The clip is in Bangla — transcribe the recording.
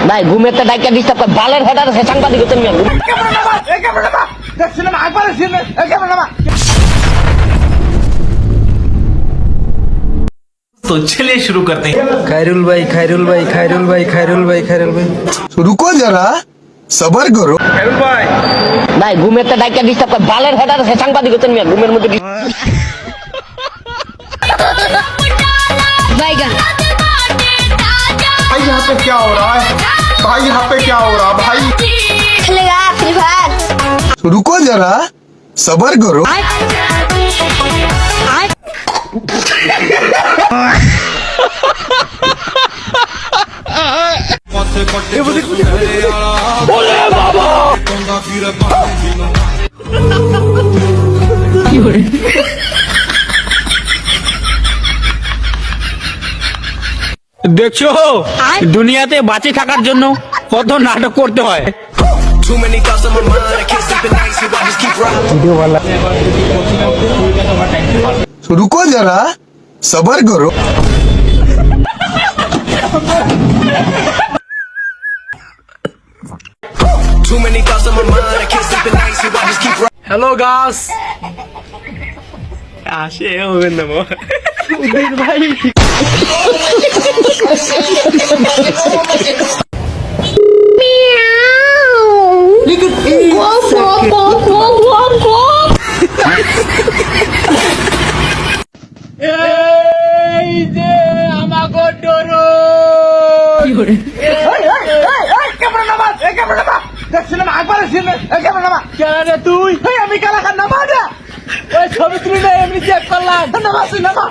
ভাই ঘুমের তো ডাইকা ডিস্টার্ব করে বালের হেডার সে সাংবাদিক হচ্ছেন মিয়া तो चलिए शुरू करते हैं। खैरुल भाई खैरुल भाई खैरुल भाई खैरुल भाई खैरुल भाई रुको जरा सबर करो। ভাই ঘুমের তো ডাইকা ডিস্টার্ব করে বালের হেডার সে সাংবাদিক হচ্ছেন মিয়া ঘুমের মধ্যে बैगन भाई यहाँ पे क्या हो रहा है? भाई यहाँ पे क्या हो रहा है भाई? खेलेगा फ्री फायर रुको जरा सबर करो। দেখছো দুনিয়াতে বাঁচে থাকার জন্য কত নাটক করতে হয়। रुको जरा सबर करो। হ্যালো গাস আসে হবেন না ভাই এই যে আমাগো ডরো কেন তুই আমি কালা খান নামা ওই ছবি তুলি না এমনি চেক করলাম নামা